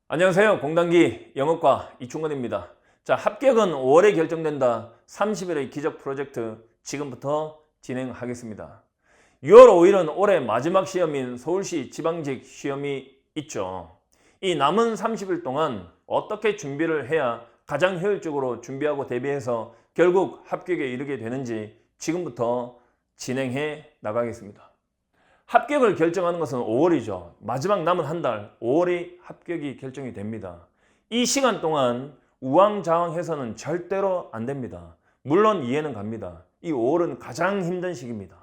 안녕하세요. 공단기 영어과 이충건입니다. 자, 합격은 5월에 결정된다. 30일의 기적 프로젝트 지금부터 진행하겠습니다. 6월 5일은 올해 마지막 시험인 서울시 지방직 시험이 있죠. 이 남은 30일 동안 어떻게 준비를 해야 가장 효율적으로 준비하고 대비해서 결국 합격에 이르게 되는지 지금부터 진행해 나가겠습니다. 합격을 결정하는 것은 5월이죠. 마지막 남은 한 달, 5월이 합격이 결정이 됩니다. 이 시간 동안 우왕좌왕해서는 절대로 안 됩니다. 물론 이해는 갑니다. 이 5월은 가장 힘든 시기입니다.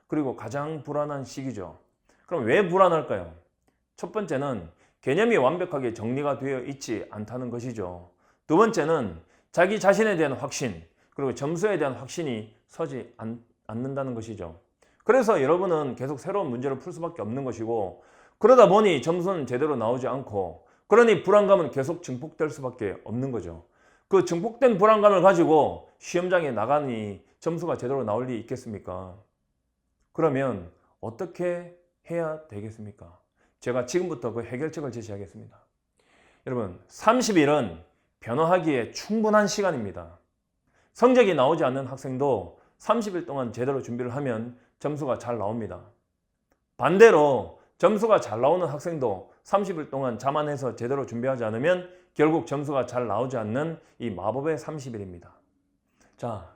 그리고 가장 불안한 시기죠. 그럼 왜 불안할까요? 첫 번째는 개념이 완벽하게 정리가 되어 있지 않다는 것이죠. 두 번째는 자기 자신에 대한 확신, 그리고 점수에 대한 확신이 서지 않는다는 것이죠. 그래서 여러분은 계속 새로운 문제를 풀 수밖에 없는 것이고, 그러다 보니 점수는 제대로 나오지 않고, 그러니 불안감은 계속 증폭될 수밖에 없는 거죠. 그 증폭된 불안감을 가지고 시험장에 나가니 점수가 제대로 나올 리 있겠습니까? 그러면 어떻게 해야 되겠습니까? 제가 지금부터 그 해결책을 제시하겠습니다. 여러분, 30일은 변화하기에 충분한 시간입니다. 성적이 나오지 않는 학생도 30일 동안 제대로 준비를 하면 점수가 잘 나옵니다. 반대로 점수가 잘 나오는 학생도 30일 동안 자만해서 제대로 준비하지 않으면 결국 점수가 잘 나오지 않는 이 마법의 30일입니다. 자,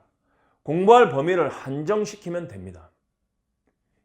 공부할 범위를 한정시키면 됩니다.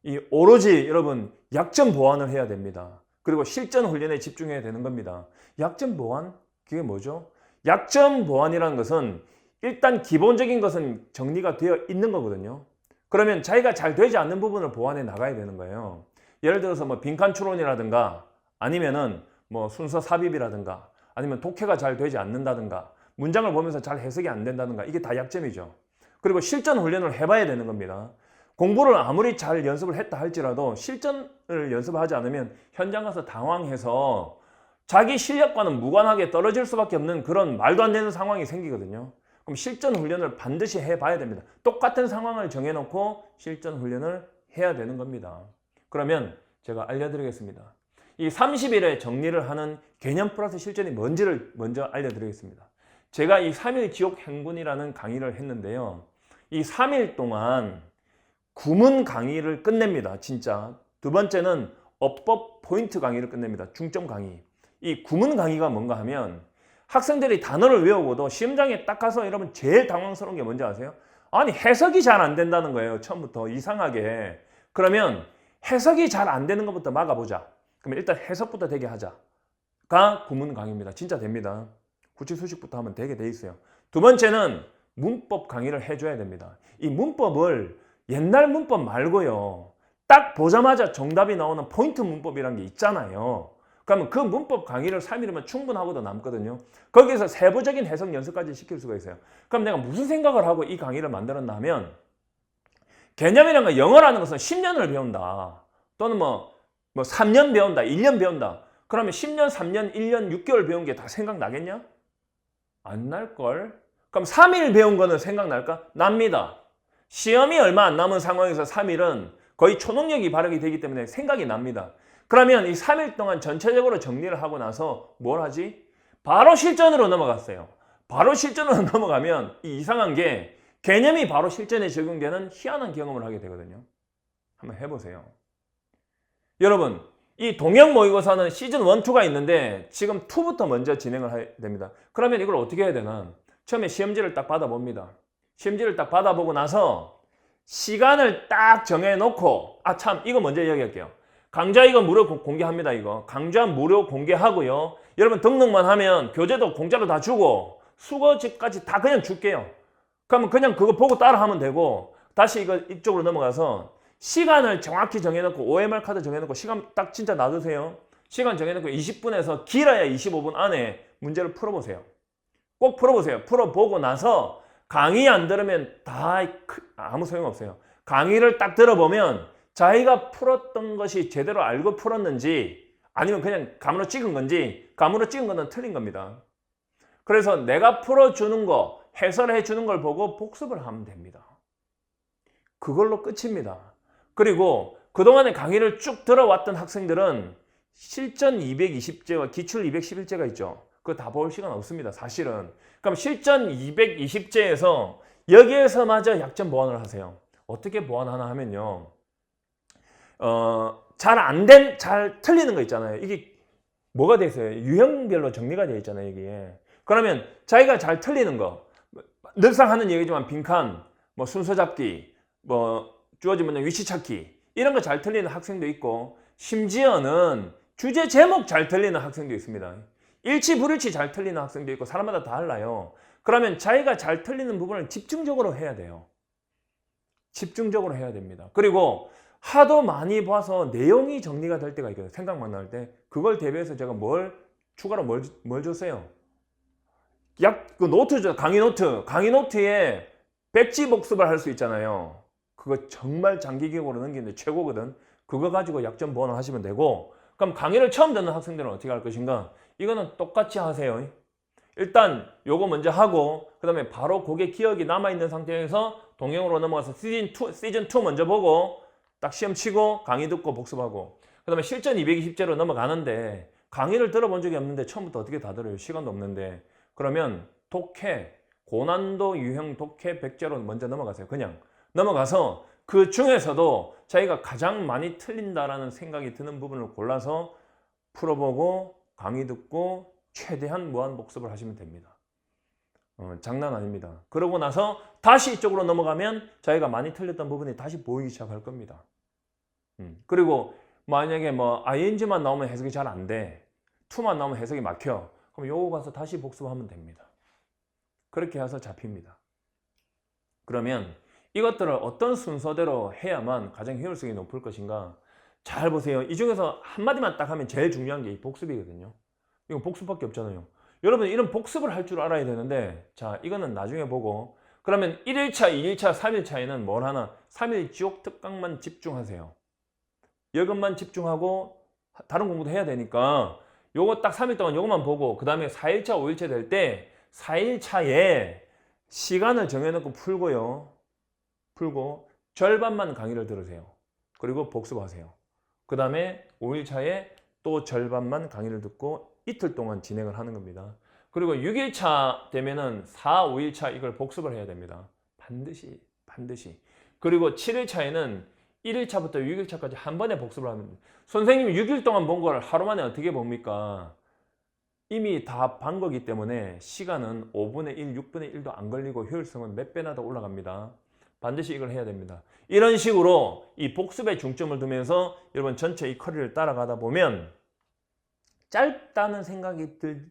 이 오로지 여러분 약점 보완을 해야 됩니다. 그리고 실전 훈련에 집중해야 되는 겁니다. 약점 보완? 그게 뭐죠? 약점 보완이라는 것은 일단 기본적인 것은 정리가 되어 있는 거거든요. 그러면 자기가 잘 되지 않는 부분을 보완해 나가야 되는 거예요. 예를 들어서 뭐 빈칸 추론이라든가 아니면은 뭐 순서 삽입이라든가 아니면 독해가 잘 되지 않는다든가 문장을 보면서 잘 해석이 안 된다든가 이게 다 약점이죠. 그리고 실전 훈련을 해봐야 되는 겁니다. 공부를 아무리 잘 연습을 했다 할지라도 실전을 연습하지 않으면 현장 가서 당황해서 자기 실력과는 무관하게 떨어질 수밖에 없는 그런 말도 안 되는 상황이 생기거든요. 그럼 실전 훈련을 반드시 해봐야 됩니다. 똑같은 상황을 정해놓고 실전 훈련을 해야 되는 겁니다. 그러면 제가 알려드리겠습니다. 이 30일에 정리를 하는 개념 플러스 실전이 뭔지를 먼저 알려드리겠습니다. 제가 이 3일 지옥 행군이라는 강의를 했는데요. 이 3일 동안 구문 강의를 끝냅니다. 진짜. 두 번째는 어법 포인트 강의를 끝냅니다. 중점 강의. 이 구문 강의가 뭔가 하면 학생들이 단어를 외우고도 시험장에 딱 가서 여러분 제일 당황스러운 게 뭔지 아세요? 아니 해석이 잘 안 된다는 거예요. 처음부터 이상하게. 그러면 해석이 잘 안 되는 것부터 막아보자. 그러면 일단 해석부터 되게 하자가 구문 강의입니다. 진짜 됩니다. 구치소식부터 하면 되게 돼 있어요. 두 번째는 문법 강의를 해줘야 됩니다. 이 문법을 옛날 문법 말고요. 딱 보자마자 정답이 나오는 포인트 문법이라는 게 있잖아요. 그러면 그 문법 강의를 3일이면 충분하고도 남거든요. 거기에서 세부적인 해석 연습까지 시킬 수가 있어요. 그럼 내가 무슨 생각을 하고 이 강의를 만들었나 하면 개념이라는 건 영어라는 것은 10년을 배운다. 또는 뭐 3년 배운다. 1년 배운다. 그러면 10년, 3년, 1년, 6개월 배운 게 다 생각나겠냐? 안 날걸? 그럼 3일 배운 거는 생각날까? 납니다. 시험이 얼마 안 남은 상황에서 3일은 거의 초능력이 발휘 되기 때문에 생각이 납니다. 그러면 이 3일 동안 전체적으로 정리를 하고 나서 뭘 하지? 바로 실전으로 넘어갔어요. 바로 실전으로 넘어가면 이 이상한 게 개념이 바로 실전에 적용되는 희한한 경험을 하게 되거든요. 한번 해보세요. 여러분, 이 동영 모의고사는 시즌 1, 2가 있는데 지금 2부터 먼저 진행을 해야 됩니다. 그러면 이걸 어떻게 해야 되나? 처음에 시험지를 딱 받아봅니다. 시험지를 딱 받아보고 나서 시간을 딱 정해놓고 참 이거 먼저 이야기할게요. 강좌 이거 무료 공개합니다. 이거 강좌 무료 공개하고요. 여러분 등록만 하면 교재도 공짜로 다 주고 수거집까지 다 그냥 줄게요. 그러면 그냥 그거 보고 따라 하면 되고 다시 이쪽으로 넘어가서 시간을 정확히 정해놓고 OMR 카드 정해놓고 시간 딱 진짜 놔두세요. 시간 정해놓고 20분에서 길어야 25분 안에 문제를 풀어보세요. 꼭 풀어보세요. 풀어보고 나서 강의 안 들으면 다 아무 소용없어요. 강의를 딱 들어보면 자기가 풀었던 것이 제대로 알고 풀었는지 아니면 그냥 감으로 찍은 건지 감으로 찍은 거는 틀린 겁니다. 그래서 내가 풀어주는 거, 해설해 주는 걸 보고 복습을 하면 됩니다. 그걸로 끝입니다. 그리고 그동안에 강의를 쭉 들어왔던 학생들은 실전 220제와 기출 211제가 있죠. 그거 다 볼 시간 없습니다. 사실은. 그럼 실전 220제에서 여기에서마저 약점 보완을 하세요. 어떻게 보완하나 하면요. 잘 틀리는 거 있잖아요. 이게 뭐가 돼 있어요? 유형별로 정리가 되어 있잖아요, 이게. 그러면 자기가 잘 틀리는 거, 늘상 하는 얘기지만 빈칸, 뭐 순서 잡기, 뭐 주어진 문장 위치 찾기, 이런 거 잘 틀리는 학생도 있고, 심지어는 주제 제목 잘 틀리는 학생도 있습니다. 일치 불일치 잘 틀리는 학생도 있고, 사람마다 다 달라요. 그러면 자기가 잘 틀리는 부분을 집중적으로 해야 돼요. 집중적으로 해야 됩니다. 그리고 하도 많이 봐서 내용이 정리가 될 때가 있거든요. 생각만 날 때. 그걸 대비해서 제가 추가로 뭘 줬어요? 그 노트죠. 강의 노트. 강의 노트에 백지 복습을 할 수 있잖아요. 그거 정말 장기 기억으로 넘기는데 최고거든. 그거 가지고 약점 보완을 하시면 되고, 그럼 강의를 처음 듣는 학생들은 어떻게 할 것인가? 이거는 똑같이 하세요. 일단 요거 먼저 하고, 그 다음에 바로 그게 기억이 남아있는 상태에서 동영으로 넘어가서 시즌 2 먼저 보고 딱 시험 치고 강의 듣고 복습하고, 그 다음에 실전 220제로 넘어가는데 강의를 들어본 적이 없는데 처음부터 어떻게 다 들어요? 시간도 없는데. 그러면 독해, 고난도 유형 독해 100제로 먼저 넘어가세요. 그냥 넘어가서 그 중에서도 자기가 가장 많이 틀린다라는 생각이 드는 부분을 골라서 풀어보고 강의 듣고 최대한 무한 복습을 하시면 됩니다. 장난 아닙니다. 그러고 나서 다시 이쪽으로 넘어가면 자기가 많이 틀렸던 부분이 다시 보이기 시작할 겁니다. 그리고 만약에 뭐 ing만 나오면 해석이 잘 안 돼. to만 나오면 해석이 막혀. 그럼 요거 가서 다시 복습하면 됩니다. 그렇게 해서 잡힙니다. 그러면 이것들을 어떤 순서대로 해야만 가장 효율성이 높을 것인가? 잘 보세요. 이 중에서 한마디만 딱 하면 제일 중요한 게 이 복습이거든요. 이건 복습밖에 없잖아요. 여러분 이런 복습을 할 줄 알아야 되는데, 자, 이거는 나중에 보고, 그러면 1일차, 2일차, 3일차에는 뭘 하나? 3일 지옥 특강만 집중하세요. 이것만 집중하고 다른 공부도 해야 되니까 요거 딱 3일 동안 요것만 보고, 그 다음에 4일차, 5일차 될 때 4일차에 시간을 정해놓고 풀고 절반만 강의를 들으세요. 그리고 복습하세요. 그 다음에 5일차에 또 절반만 강의를 듣고 이틀 동안 진행을 하는 겁니다. 그리고 6일차 되면은 4, 5일차 이걸 복습을 해야 됩니다. 반드시. 그리고 7일차에는 1일차부터 6일차까지 한 번에 복습을 하면 됩니다. 선생님이 6일 동안 본 걸 하루 만에 어떻게 봅니까? 이미 다 본 거기 때문에 시간은 5분의 1, 6분의 1도 안 걸리고 효율성은 몇 배나 더 올라갑니다. 반드시 이걸 해야 됩니다. 이런 식으로 이 복습에 중점을 두면서 여러분 전체 이 커리를 따라가다 보면 짧다는 생각이 들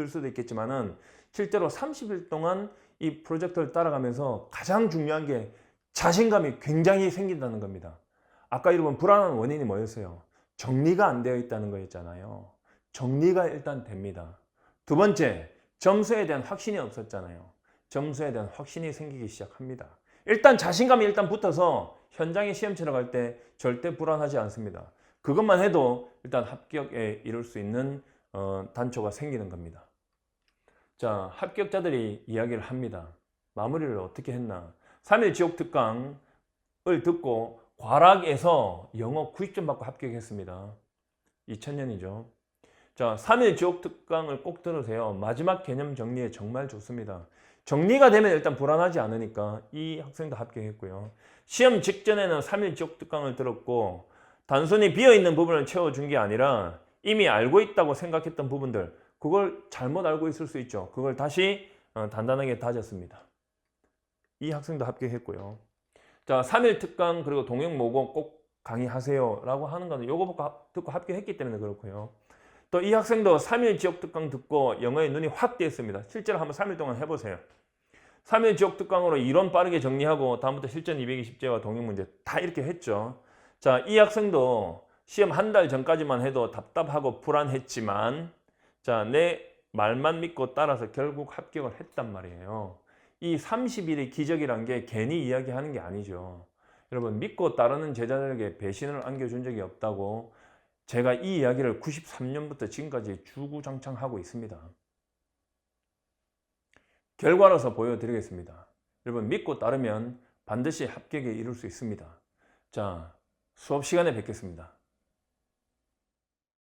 수도 있겠지만은 실제로 30일 동안 이 프로젝트를 따라가면서 가장 중요한 게 자신감이 굉장히 생긴다는 겁니다. 아까 여러분 불안한 원인이 뭐였어요? 정리가 안 되어 있다는 거였잖아요. 정리가 일단 됩니다. 두 번째, 점수에 대한 확신이 없었잖아요. 점수에 대한 확신이 생기기 시작합니다. 일단 자신감이 일단 붙어서 현장에 시험 치러 갈 때 절대 불안하지 않습니다. 그것만 해도 일단 합격에 이룰 수 있는 단초가 생기는 겁니다. 자, 합격자들이 이야기를 합니다. 마무리를 어떻게 했나? 3일 지옥 특강을 듣고 과락에서 영어 90점 받고 합격했습니다. 2000년이죠. 자, 3일 지옥 특강을 꼭 들으세요. 마지막 개념 정리에 정말 좋습니다. 정리가 되면 일단 불안하지 않으니까 이 학생도 합격했고요. 시험 직전에는 3일 지옥 특강을 들었고 단순히 비어있는 부분을 채워준 게 아니라 이미 알고 있다고 생각했던 부분들, 그걸 잘못 알고 있을 수 있죠. 그걸 다시 단단하게 다졌습니다. 이 학생도 합격했고요. 자, 3일 특강 그리고 동영 모고 꼭 강의하세요 라고 하는 거는 요거 듣고 합격했기 때문에 그렇고요. 또 이 학생도 3일 지옥 특강 듣고 영어에 눈이 확 띄었습니다. 실제로 한번 3일 동안 해보세요. 3일 지옥 특강으로 이론 빠르게 정리하고 다음부터 실전 220제와 동영 문제 다 이렇게 했죠. 자, 이 학생도 시험 한 달 전까지만 해도 답답하고 불안했지만, 자, 내 말만 믿고 따라서 결국 합격을 했단 말이에요. 이 30일의 기적이란 게 괜히 이야기하는 게 아니죠. 여러분, 믿고 따르는 제자들에게 배신을 안겨준 적이 없다고 제가 이 이야기를 93년부터 지금까지 주구장창하고 있습니다. 결과로서 보여드리겠습니다. 여러분, 믿고 따르면 반드시 합격에 이룰 수 있습니다. 자, 수업 시간에 뵙겠습니다.